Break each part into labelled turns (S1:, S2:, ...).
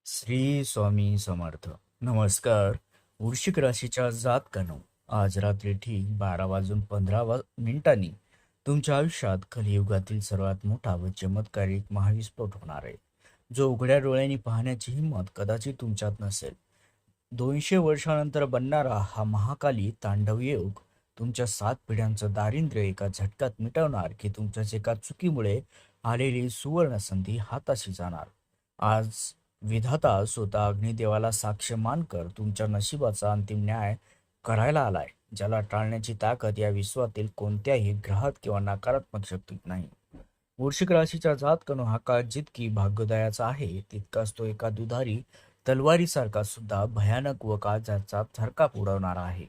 S1: श्री स्वामी समर्थ. नमस्कार. वृश्चिक राशीच्या जातकानो, आज रात्री ठीक 12 वाजून 15 मिनिटांनी तुमच्या आयुष्यात कलियुगातील सर्वात मोठा व चमत्कारिक महाविस्फोट होणार आहे, जो उघड्या डोळ्यांनी पाहण्याची हिंमत कदाचित तुमच्यात नसेल. 200 वर्षानंतर बनणारा हा महाकाली तांडव योग तुमच्या 7 पिढ्यांचं दारिद्र्य एका झटक्यात मिटवणार, की तुमच्याच एका चुकीमुळे आलेली सुवर्ण संधी हाताशी जाणार. आज विधाता स्वतः अग्निदेवाला साक्ष मानकर तुमच्या नशिबाचा अंतिम न्याय करायला आलाय, ज्याला टाळण्याची ताकद या विश्वातील कोणत्याही ग्रहात किंवा नकारात्मक शक्तीत नाही. वृश्चिक राशीच्या जातकनो, हा काळ जितकी भाग्योदयाचा आहे, तितकाच तो एका दुधारी तलवारीसारखा सुद्धा भयानक व काळजाचा थरकाप उडवणारा आहे.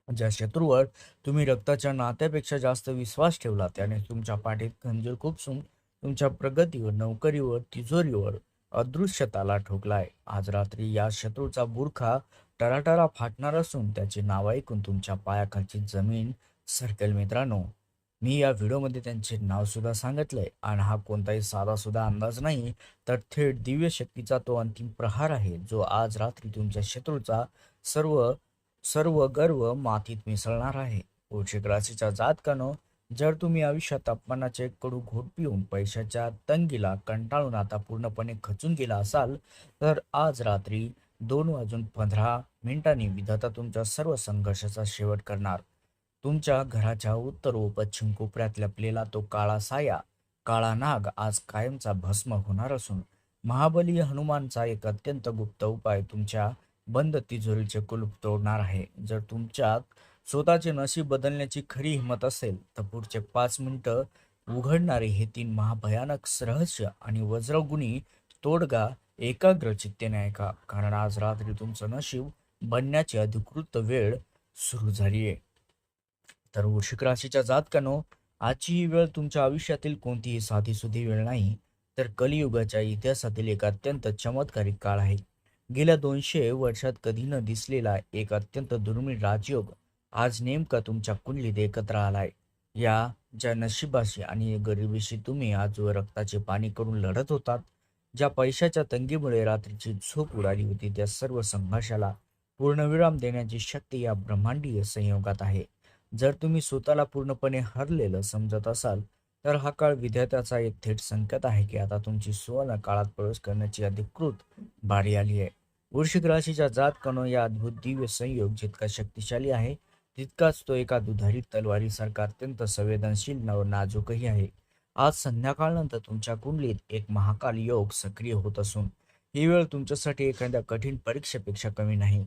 S1: ज्या शत्रूवर तुम्ही रक्ताच्या नात्यापेक्षा जास्त विश्वास ठेवला, त्याने तुमच्या पाठीत खंजीर खुपसून तुमच्या प्रगतीवर, नोकरीवर, तिजोरीवर अदृश्यताला ठोकलाय. आज रात्री या शत्रूचा बुरखा टराटरा फाटणार असून त्याचे नाव ऐकून तुमच्या पायाखालची जमीन सरकेल. मित्रांनो, मी या व्हिडिओमध्ये त्यांचे नाव सुद्धा सांगितलंय, आणि हा कोणताही साधा सुद्धा अंदाज नाही, तर थेट दिव्य शक्तीचा तो अंतिम प्रहार आहे, जो आज रात्री तुमच्या शत्रूचा सर्व सर्व गर्व मातीत मिसळणार आहे. वृश्चिक राशीच्या जातकानो, जर तुम्ही आयुष्यात अपमानाचे कडू घोट पिऊन पैशाच्या तंगीला कंटाळून आता पूर्णपणे खचून गेला असाल, तर आज रात्री 2 वाजून 15 मिनिटांनी विधाता तुमच्या सर्व संघर्षाचा शेवट करणार. तुमच्या घराच्या उत्तर व पश्चिम कोपऱ्यात लपलेला तो काळा साया, काळा नाग आज कायमचा भस्म होणार असून, महाबली हनुमानचा एक अत्यंत गुप्त उपाय तुमच्या बंद तिजोरीचे कुलूप तोडणार आहे. जर तुमच्यात स्वतःचे नशीब बदलण्याची खरी हिंमत असेल, तर पुढचे 5 मिनिटं उघडणारे हे 3 महाभयानक रहस्य आणि वज्रगुणी तोडगा एकाग्र चित्तेने ऐका, कारण आज रात्री तुमचं नशीब बनण्याची अधिकृत वेळ सुरू झाली आहे. तर वृश्चिक राशीच्या जातकानो, आजची ही वेळ तुमच्या आयुष्यातील कोणतीही साधीसुधी वेळ नाही, तर कलियुगाच्या इतिहासातील एक अत्यंत चमत्कारिक काळ आहे. गेल्या 200 वर्षात कधी न दिसलेला एक अत्यंत दुर्मिळ राजयोग आज नेमका तुमच्या कुंडलीत एकत्र आलाय. या ज्या नशिबाशी आणि गरिबीशी तुम्ही आज व रक्ताचे पाणी करून लढत होतात, ज्या पैशाच्या तंगीमुळे रात्रीची झोप उडाली होती, त्या सर्व संघर्षाला पूर्णविराम देण्याची शक्ती या ब्रह्मांडीय संयोगात आहे. जर तुम्ही स्वतःला पूर्णपणे हरलेलं समजत असाल, तर हा काळ विधात्याचा एक थेट संकेत आहे, की आता तुमची सुवर्ण काळात प्रवेश करण्याची अधिकृत बारी आली आहे. वृश्चिक राशीच्या जातकानो, या अद्भुत दिव्य संयोग जितका शक्तिशाली आहे, तितकाच तो एका दुधारी तलवारीसारखा अत्यंत संवेदनशील व नाजूकही आहे. आज संध्याकाळनंतर तुमच्या कुंडलीत एक महाकाल योग सक्रिय होत असून, ही वेळ तुमच्यासाठी एखाद्या कठीण परीक्षेपेक्षा कमी नाही.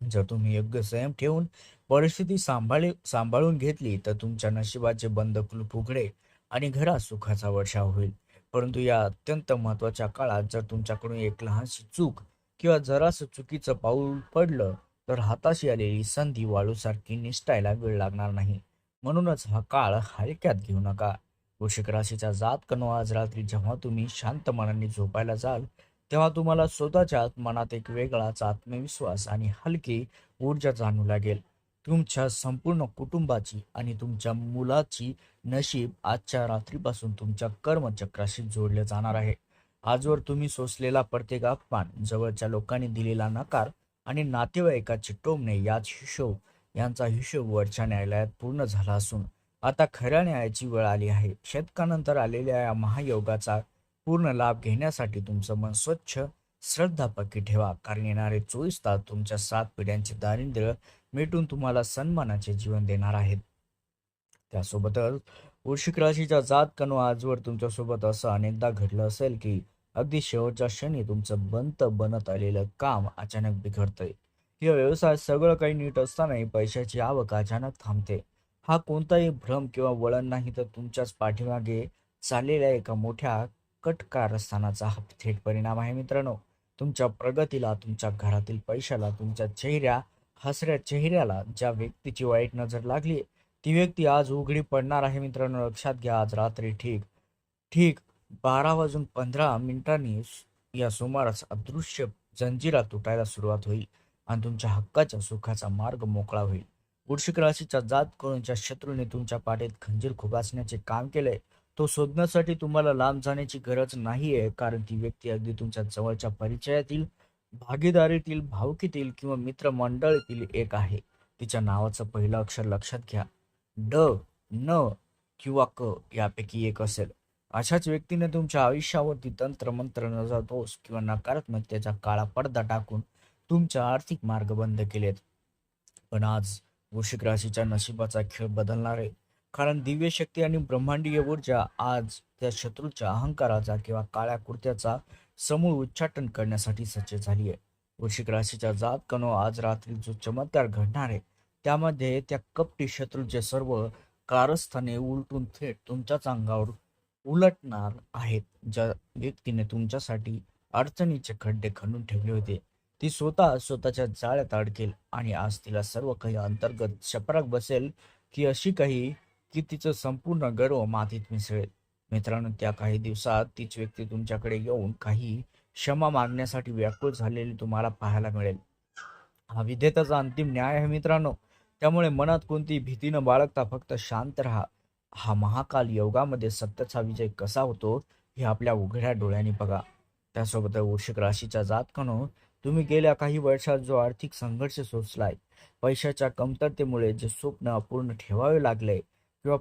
S1: जर तुम्ही योग्य संयम ठेवून परिस्थिती सांभाळून घेतली, तर तुमच्या नशिबाचे बंद कुलूप उघडे आणि घरात सुखाचा वर्षाव होईल. परंतु या अत्यंत महत्त्वाच्या काळात जर तुमच्याकडून एक लहानशी चूक किंवा जरासं चुकीचं पाऊल पडलं, तर हाताशी आलेली संधी वाळूसारखी निसटायला वेळ लागणार नाही. म्हणूनच हा काळ हलक्यात घेऊ नका. वृश्चिक राशीच्या जातकनो, आज रात्री जेव्हा तुम्ही शांत मनाने झोपायला जाल, तेव्हा तुम्हाला स्वतःच्या मनात एक वेगळाच आत्मविश्वास आणि हलकी ऊर्जा जाणू लागेल. तुमच्या संपूर्ण कुटुंबाची आणि तुमच्या मुलाची नशीब आजच्या रात्रीपासून तुमच्या कर्मचक्राशी जोडले जाणार आहे. आजवर तुम्ही सोसलेला प्रत्येक अपमान, जवळच्या लोकांनी दिलेला नकार आणि नातेवाईकाचे टोमणे यांचा हिशोब वरच्या न्यायालयात पूर्ण झाला असून, आता खऱ्या न्यायाची वेळ आली आहे. शतकानंतर आलेल्या या महायोगाचा पूर्ण लाभ घेण्यासाठी तुमचं मन स्वच्छ, श्रद्धापक्की ठेवा, कारण येणारे 24 तास तुमच्या 7 पिढ्यांचे दारिद्र्य मिटून तुम्हाला सन्मानाचे जीवन देणार आहेत. त्यासोबतच वृश्चिक राशीच्या जातकानो, आजवर तुमच्यासोबत असं अनेकदा घडलं असेल, की अगदी शेवटच्या क्षणी तुमचं बनत आलेलं काम अचानक बिघडतंय, किंवा व्यवसायात सगळं काही नीट असतानाही पैशाची आवक अचानक थांबते. हा कोणताही भ्रम किंवा वळण नाही, तर तुमच्याच पाठीमागे चाललेल्या एका मोठ्या कट कारस्थानाचा हा थेट परिणाम आहे. मित्रांनो, तुमच्या प्रगतीला, तुमच्या घरातील पैशाला, तुमच्या हसऱ्या चेहऱ्याला ज्या व्यक्तीची वाईट नजर लागली, ती व्यक्ती आज उघडी पडणार आहे. मित्रांनो, लक्षात घ्या, आज रात्री ठीक ठीक 12 वाजून 15 मिनिटांनी या सुमारास अदृश्य जंजिरा तुटायला सुरुवात होईल आणि तुमच्या हक्काच्या सुखाचा मार्ग मोकळा होईल. वृश्चिक राशीच्या जातकरूंच्या शत्रूने तुमच्या पाठीत खंजीर खुगासण्याचे काम केलंय, तो शोधण्यासाठी तुम्हाला लांब जाण्याची गरज नाहीये, कारण ती व्यक्ती अगदी तुमच्या जवळच्या परिचयातील, भागीदारीतील, भावकीतील किंवा मित्रमंडळीतील एक आहे. तिच्या नावाचं पहिलं अक्षर लक्षात घ्या. ड, न किंवा क यापैकी एक असेल. अशाच व्यक्तीने तुमच्या आयुष्यावरती तंत्रमंत्र, नजर दोष किंवा नकारात्मकतेचा काळा पडदा टाकून तुमचे आर्थिक मार्ग बंद केलेत. पण आज वृश्चिक राशीच्या नशिबाचा खेळ बदलणार आहे. कारण दिव्य शक्ती आणि ब्रह्मांडीय ऊर्जा आज त्या शत्रूच्या अहंकाराचा किंवा काळ्या कुर्त्याचा समूळ उच्चाटन करण्यासाठी सज्ज झाली आहे. वृश्चिक राशीच्या जातकानो आज रात्री जो चमत्कार घडणार आहे, त्यामध्ये त्या कपटी शत्रूचे सर्व कारस्थाने उलटून थेट तुमच्याच अंगावर उलटणार आहेत. ज्या व्यक्तीने तुमच्यासाठी अडचणीचे खड्डे खणून ठेवले होते, ती स्वतःच्या जाळ्यात अडकेल आणि आज तिला सर्व काही अंतर्गत चपराक बसेल की तिचं संपूर्ण गर्व मातीत मिसळेल. मित्रांनो, त्या काही दिवसात तीच व्यक्ती तुमच्याकडे येऊन काही क्षमा मागण्यासाठी व्याकुळ झालेली तुम्हाला पाहायला मिळेल. हा विधेयताचा अंतिम न्याय आहे मित्रांनो. त्यामुळे मनात कोणती भीती न बाळगता फक्त शांत राहा. हा महाकाल योगामध्ये सत्याचा विजय कसा होतो हे आपल्या उघड्या डोळ्यांनी बघा. त्यासोबत वृश्चिक राशीच्या जातकानो, तुम्ही गेल्या काही वर्षात जो आर्थिक संघर्ष सोसलाय, पैशाच्या कमतरतेमुळे जे स्वप्न अपूर्ण ठेवावे लागले किंवा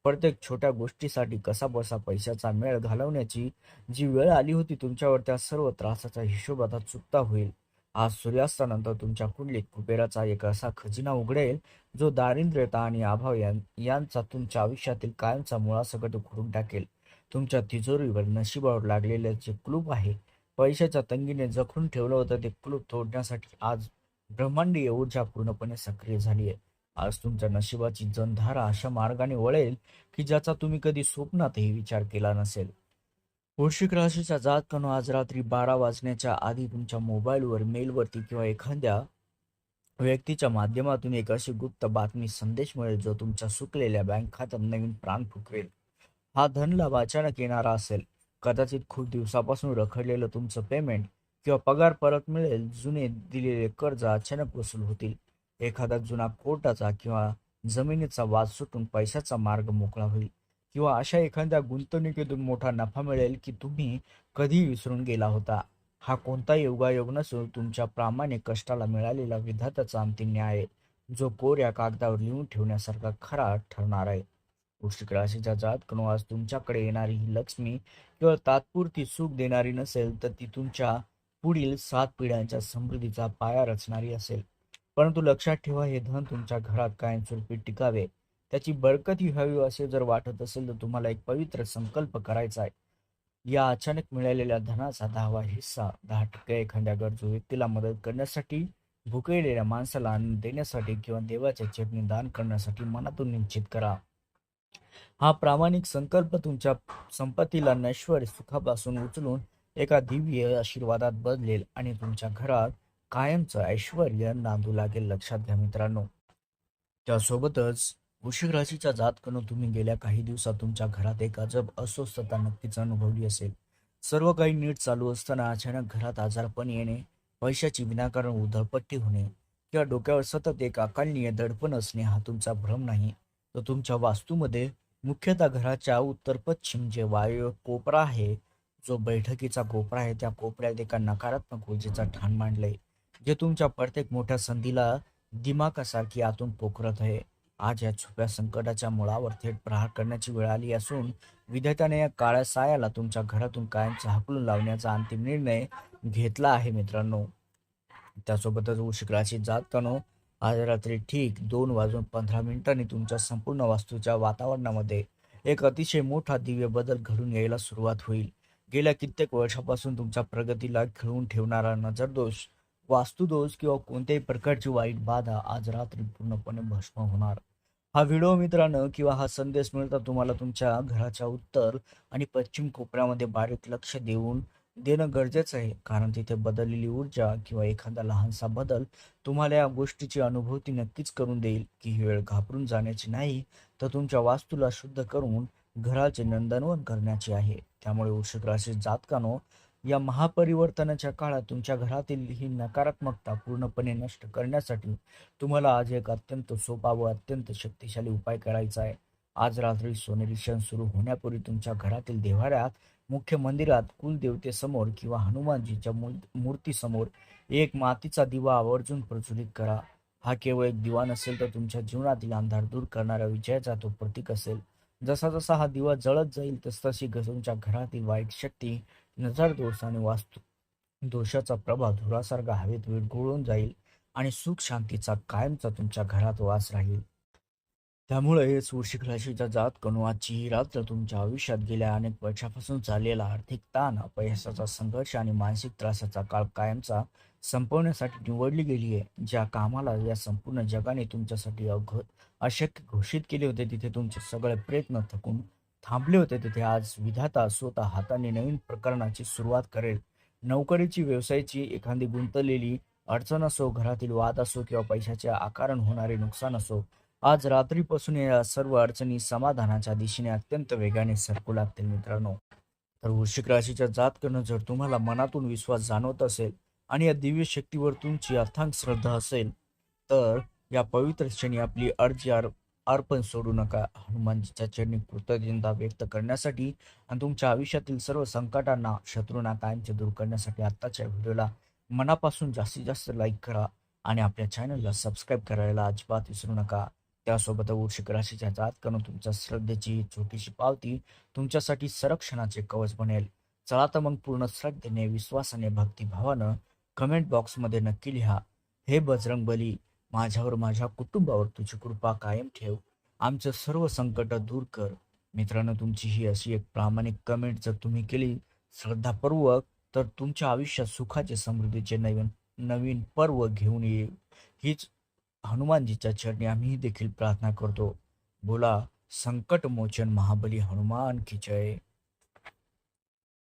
S1: प्रत्येक छोट्या गोष्टीसाठी कसा बसा पैशाचा मेळ घालवण्याची जी वेळ आली होती तुमच्यावर, त्या सर्व त्रासाचा हिशोब आता चुकता होईल. आज सूर्यास्तानंतर तुमच्या कुंडलीत कुबेराचा एक असा खजिना उघडेल, जो दारिद्र्यता आणि अभाव यांचा तुमच्या आयुष्यातील कायमचा मुळासकट उखडून टाकेल. तुमच्या तिजोरीवर नशिबावर लागलेले जे कुलूप आहे, पैशाच्या तंगीने जखडून ठेवलं होतं, ते कुलूप तोडण्यासाठी आज ब्रह्मांडीय ऊर्जा पूर्णपणे सक्रिय झाली आहे. आज तुमच्या नशिबाची जनधारा अशा मार्गाने वळेल की ज्याचा तुम्ही कधी स्वप्नातही विचार केला नसेल. वृश्चिक राशीच्या जातकानो, आज रात्री 12 वाजण्याच्या आधी तुमच्या मोबाईलवर, मेलवरती किंवा एखाद्या व्यक्तीच्या माध्यमातून एक अशी गुप्त बातमी संदेश मिळेल, जो तुमच्या सुकलेल्या बँक खात्यात नवीन प्राण फुकवेल. हा धनलाभ अचानक येणारा असेल. कदाचित खूप दिवसापासून रखडलेलं तुमचं पेमेंट किंवा पगार परत मिळेल. जुने दिलेले कर्ज अचानक वसूल होतील. एखादा जुना कोर्टाचा किंवा जमिनीचा वाद सुटून पैशाचा मार्ग मोकळा होईल. किंवा अशा एखाद्या गुंतवणुकीतून मोठा नफा मिळेल की तुम्ही कधी विसरून गेला होता. हा कोणता योगायोग नसून तुमच्या प्रामाणिक कष्टाला मिळालेला विधात्याचा अंतिम न्याय आहे, जो कोऱ्या कागदावर लिहून ठेवण्यासारखा खरा ठरणार आहे. वृश्चिक राशीच्या जातकानो, आज तुमच्याकडे येणारी ही लक्ष्मी केवळ तात्पुरती सुख देणारी नसेल, तर ती तुमच्या पुढील 7 पिढ्यांच्या समृद्धीचा पाया रचणारी असेल. परंतु लक्षात ठेवा, हे धन तुमच्या घरात कायमस्वरूपी टिकावे, त्याची बरकती व्हावी असे जर वाटत असेल, तर तुम्हाला एक पवित्र संकल्प करायचा आहे. या अचानक मिळालेल्या धनाचा 10वा हिस्सा 10% एखाद्या गरजू व्यक्तीला मदत करण्यासाठी, भुकेलेल्या माणसाला अन्न देण्यासाठी किंवा देवाच्या चरणी दान करण्यासाठी मनातून निश्चित करा. हा प्रामाणिक संकल्प तुमच्या संपत्तीला नश्वर सुखापासून उचलून एका दिव्य आशीर्वादात बदलेल आणि तुमच्या घरात कायमचं ऐश्वर्य नांदू लागेल. लक्षात घ्या मित्रांनो. त्यासोबतच वृश्चिक राशीच्या जातकानो, तुम्ही गेल्या काही दिवसात तुमच्या घरात एक अजब अस्वस्थता नक्कीच अनुभवली असेल. सर्व काही नीट चालू असताना अचानक घरात आजारपण येणे, पैशाची विनाकारण उधळपट्टी होणे किंवा डोक्यावर सतत एक अकालनीय दडपण असणे हा तुमचा भ्रम नाही. तर तुमच्या वास्तूमध्ये, मुख्यतः घराच्या उत्तर पश्चिम जे वायव्य कोपरा आहे, जो बैठकीचा कोपरा आहे, त्या कोपऱ्यात एका नकारात्मक ऊर्जेचा ठाण मांडलंय, जे तुमच्या प्रत्येक मोठ्या संधीला दिमाखासारखी आतून पोखरत आहे. आज या छुप्या संकटाच्या मुळावर थेट प्रहार करण्याची वेळ आली असून विधात्याने या काळ्या सायाला तुमच्या घरातून कायमचा हाकलून लावण्याचा अंतिम निर्णय घेतला आहे मित्रांनो. त्यासोबतच वृश्चिक राशीत जातकानो, आज रात्री ठीक 2:15 तुमच्या संपूर्ण वास्तूच्या वातावरणामध्ये एक अतिशय मोठा दिव्य बदल घडून यायला सुरुवात होईल. गेल्या कित्येक वर्षापासून तुमच्या प्रगतीला खिळवून ठेवणारा नजरदोष, वास्तुदोष किंवा कोणत्याही प्रकारची वाईट बाधा आज रात्री पूर्णपणे भस्म होणार. हा व्हिडिओ मित्रांनो किंवा हा संदेश मिळता तुम्हाला तुमच्या घराच्या उत्तर आणि पश्चिम कोपऱ्यामध्ये बारीक लक्ष देणं गरजेचं आहे, कारण तिथे बदललेली ऊर्जा किंवा एखादा लहानसा बदल तुम्हाला या गोष्टीची अनुभूती नक्कीच करून देईल की ही वेळ घाबरून जाण्याची नाही, तर तुमच्या वास्तूला शुद्ध करून घराचे नंदनवन करण्याची आहे. त्यामुळे वृश्चिक राशी जातकानो, या महापरिवर्तनाच्या काळात तुमच्या घरातील ही नकारात्मकता पूर्णपणे नष्ट करण्यासाठी तुम्हाला आज एक अत्यंत सोपा व अत्यंत शक्तिशाली उपाय करायचा आहे. आज रात्री सोनेरी क्षण सुरू होण्यापूर्वी तुमच्या घरातील देव्हाऱ्यात, मुख्य मंदिरात, कुलदेवतेसमोर किंवा हनुमानजीच्या मूर्तीसमोर एक मातीचा दिवा आवर्जून प्रज्वलित करा. हा केवळ एक दिवा नसेल तर तुमच्या जीवनातील अंधार दूर करणाऱ्या विजयाचा तो प्रतीक असेल. जसा जसा हा दिवा जळत जाईल तसतशी तुमच्या घरातील वाईट शक्ती, नजर दोष आणि वास्तू दोषाचा प्रभाव धुरासारखा हवेत विरघळून जाईल आणि सुख शांतीचा कायमचा तुमच्या घरात वास राहील. त्यामुळेच वृश्चिक राशीच्या जातकनुआची ही रात्र तुमच्या आयुष्यात गेल्या अनेक वर्षापासून चाललेला आर्थिक ताण, अपयशाचा संघर्ष आणि मानसिक त्रासाचा काळ कायमचा संपवण्यासाठी निवडली गेली आहे. ज्या कामाला या संपूर्ण जगाने तुमच्यासाठी अशक्य घोषित केले होते, तिथे तुमचे सगळे प्रयत्न थकून थांबले होते, तिथे आज विधाता स्वतः हाताने नवीन प्रकरणाची सुरुवात करेल. नोकरीची, व्यवसायाची एखादी गुंतलेली अडचण असो, घरातील वाद असो किंवा पैशाचे आकारण होणारे नुकसान असो, आज रात्रीपासून या सर्व अडचणी समाधानाच्या दिशेने अत्यंत वेगाने सरकू लागतील मित्रांनो. तर वृश्चिक राशीच्या जातकनं जर तुम्हाला मनातून विश्वास जाणवत असेल आणि या दिव्य शक्तीवर तुमची अथांग श्रद्धा असेल, तर या पवित्र क्षणी आपली अर्जी अर्पण सोडू नका. हनुमानजीच्या चरणी कृतज्ञता व्यक्त करण्यासाठी आणि तुमच्या आयुष्यातील सर्व संकटांना, शत्रूंना कायमचे दूर करण्यासाठी आत्ताच्या व्हिडिओला मनापासून जास्तीत जास्त लाईक करा आणि आपल्या चॅनलला सबस्क्राईब करायला अजिबात विसरू नका. त्यासोबत वृश्चिक राशीच्या जातकानं तुमच्या श्रद्धेची छोटीशी पावती तुमच्यासाठी संरक्षणाचे कवच बनेल. चला तर मग पूर्ण श्रद्धेने, विश्वासाने, भक्तिभावानं कमेंट बॉक्समध्ये नक्की लिहा, हे बजरंगबली, माझ्यावर, माझ्या कुटुंबावर तुझी कृपा कायम ठेव, आमचं सर्व संकट दूर कर. मित्रांनो, तुमची ही अशी एक प्रामाणिक कमेंट जर तुम्ही केली श्रद्धापूर्वक, तर तुमच्या आयुष्यात सुखाचे, समृद्धीचे नवीन नवीन पर्व घेऊन येईल. हीच हनुमानजीच्या चरणी आम्ही देखील प्रार्थना करतो. बोला संकट मोचन महाबली हनुमान की जय.